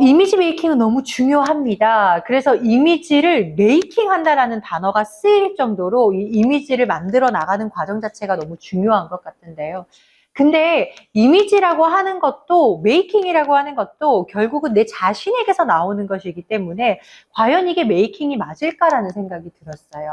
이미지 메이킹은 너무 중요합니다. 그래서 이미지를 메이킹한다라는 단어가 쓰일 정도로 이 이미지를 만들어 나가는 과정 자체가 너무 중요한 것 같은데요. 근데 이미지라고 하는 것도 메이킹이라고 하는 것도 결국은 내 자신에게서 나오는 것이기 때문에 과연 이게 메이킹이 맞을까라는 생각이 들었어요.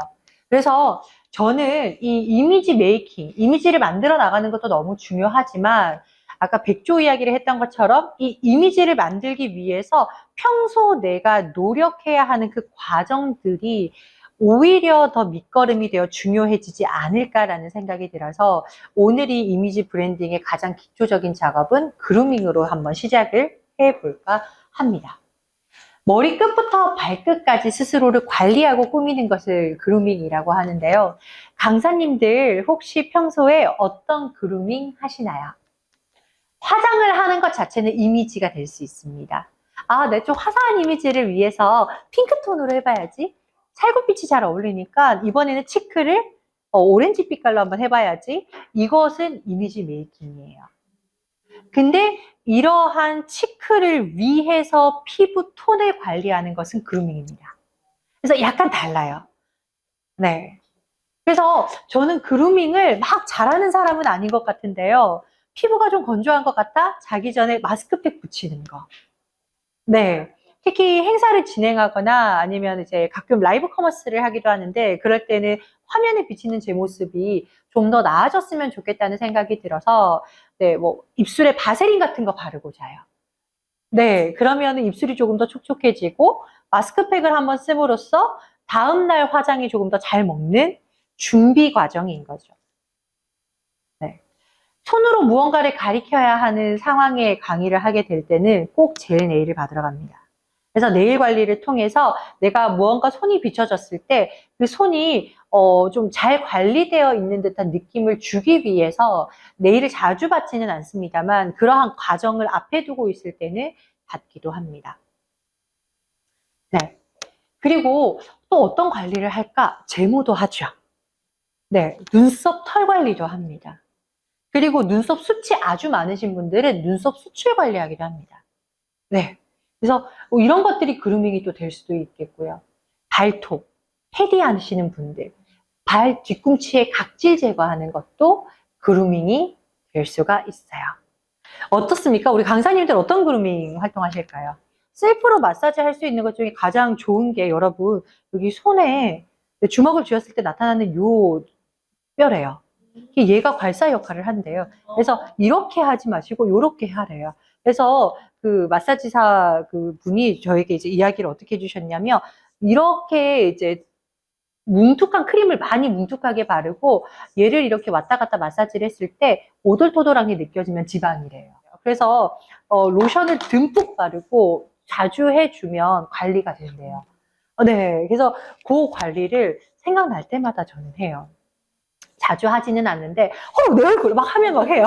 그래서 저는 이 이미지 메이킹, 이미지를 만들어 나가는 것도 너무 중요하지만 아까 백조 이야기를 했던 것처럼 이 이미지를 만들기 위해서 평소 내가 노력해야 하는 그 과정들이 오히려 더 밑거름이 되어 중요해지지 않을까라는 생각이 들어서 오늘 이 이미지 브랜딩의 가장 기초적인 작업은 그루밍으로 한번 시작을 해볼까 합니다. 머리끝부터 발끝까지 스스로를 관리하고 꾸미는 것을 그루밍이라고 하는데요. 강사님들 혹시 평소에 어떤 그루밍 하시나요? 화장을 하는 것 자체는 이미지가 될 수 있습니다. 아, 내 좀 화사한 이미지를 위해서 핑크톤으로 해봐야지. 살구빛이 잘 어울리니까 이번에는 치크를 오렌지 빛깔로 한번 해봐야지. 이것은 이미지 메이킹이에요. 근데 이러한 치크를 위해서 피부 톤을 관리하는 것은 그루밍입니다. 그래서 약간 달라요. 네. 그래서 저는 그루밍을 막 잘하는 사람은 아닌 것 같은데요. 피부가 좀 건조한 것 같다? 자기 전에 마스크팩 붙이는 거. 네. 특히 행사를 진행하거나 아니면 이제 가끔 라이브 커머스를 하기도 하는데 그럴 때는 화면에 비치는 제 모습이 좀 더 나아졌으면 좋겠다는 생각이 들어서 네, 뭐 입술에 바세린 같은 거 바르고 자요. 네, 그러면 입술이 조금 더 촉촉해지고 마스크팩을 한번 씀으로써 다음날 화장이 조금 더 잘 먹는 준비 과정인 거죠. 네. 손으로 무언가를 가리켜야 하는 상황에 강의를 하게 될 때는 꼭 젤 네일을 받으러 갑니다. 그래서 네일 관리를 통해서 내가 무언가 손이 비춰졌을 때 그 손이 좀 잘 관리되어 있는 듯한 느낌을 주기 위해서 네일을 자주 받지는 않습니다만 그러한 과정을 앞에 두고 있을 때는 받기도 합니다. 네. 그리고 또 어떤 관리를 할까? 제모도 하죠. 네. 눈썹 털 관리도 합니다. 그리고 눈썹 숱이 아주 많으신 분들은 눈썹 수출 관리하기도 합니다. 네. 그래서 뭐 이런 것들이 그루밍이 또 될 수도 있겠고요. 발톱, 패디 하시는 분들, 발 뒤꿈치에 각질 제거하는 것도 그루밍이 될 수가 있어요. 어떻습니까? 우리 강사님들 어떤 그루밍 활동하실까요? 셀프로 마사지 할 수 있는 것 중에 가장 좋은 게 여러분 여기 손에 주먹을 쥐었을 때 나타나는 요 뼈래요. 얘가 괄사 역할을 한대요. 그래서 이렇게 하지 마시고 이렇게 하래요. 그래서 그 마사지사 그 분이 저에게 이제 이야기를 어떻게 해주셨냐면 이렇게 이제 뭉툭한 크림을 많이 뭉툭하게 바르고 얘를 이렇게 왔다 갔다 마사지를 했을 때 오돌토돌하게 느껴지면 지방이래요. 그래서 로션을 듬뿍 바르고 자주 해주면 관리가 된대요. 네, 그래서 그 관리를 생각날 때마다 저는 해요. 자주 하지는 않는데 내 얼굴 막 하면 막 해요.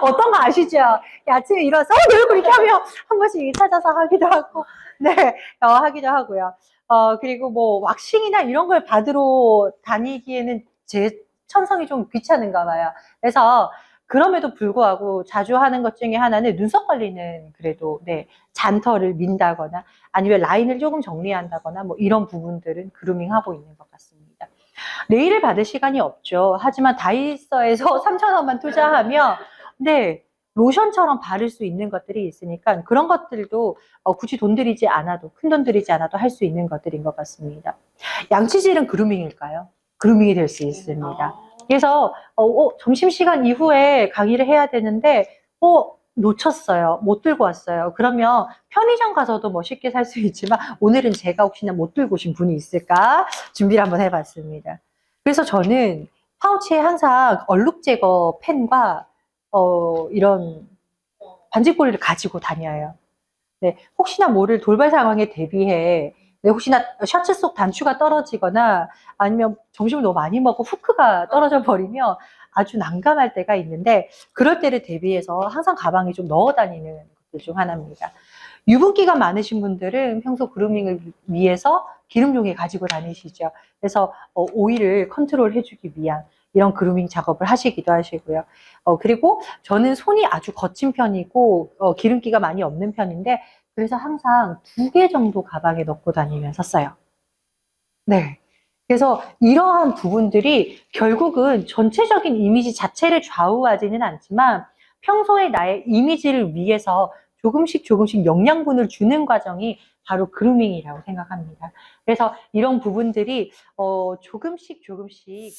어떤 거 아시죠? 아침에 일어나서 내 얼굴 이렇게 하면 한 번씩 찾아서 하기도 하고 네, 하기도 하고요. 그리고 뭐 왁싱이나 이런 걸 받으러 다니기에는 제 천성이 좀 귀찮은가 봐요. 그래서 그럼에도 불구하고 자주 하는 것 중에 하나는 눈썹 관리는 그래도 네, 잔털을 민다거나 아니면 라인을 조금 정리한다거나 뭐 이런 부분들은 그루밍하고 있는 것 같습니다. 네일을 받을 시간이 없죠. 하지만 다이소에서 3,000원만 투자하면 네, 로션처럼 바를 수 있는 것들이 있으니까 그런 것들도 굳이 돈 들이지 않아도 큰 돈 들이지 않아도 할 수 있는 것들인 것 같습니다. 양치질은 그루밍일까요? 그루밍이 될 수 있습니다. 그래서 점심시간 이후에 강의를 해야 되는데 놓쳤어요. 못 들고 왔어요. 그러면 편의점 가서도 뭐 쉽게 살 수 있지만 오늘은 제가 혹시나 못 들고 오신 분이 있을까 준비를 한번 해봤습니다. 그래서 저는 파우치에 항상 얼룩 제거 펜과 이런 반지꼬리를 가지고 다녀요. 네, 혹시나 모를 돌발 상황에 대비해 네, 혹시나 셔츠 속 단추가 떨어지거나 아니면 점심을 너무 많이 먹고 후크가 떨어져 버리면 아주 난감할 때가 있는데 그럴 때를 대비해서 항상 가방에 좀 넣어 다니는 것들 중 하나입니다. 유분기가 많으신 분들은 평소 그루밍을 위해서 기름종이 가지고 다니시죠. 그래서 오일을 컨트롤 해주기 위한 이런 그루밍 작업을 하시기도 하시고요. 그리고 저는 손이 아주 거친 편이고 기름기가 많이 없는 편인데 그래서 항상 2개 정도 가방에 넣고 다니면서 써요. 네. 그래서 이러한 부분들이 결국은 전체적인 이미지 자체를 좌우하지는 않지만 평소에 나의 이미지를 위해서 조금씩 조금씩 영양분을 주는 과정이 바로 그루밍이라고 생각합니다. 그래서 이런 부분들이 조금씩 조금씩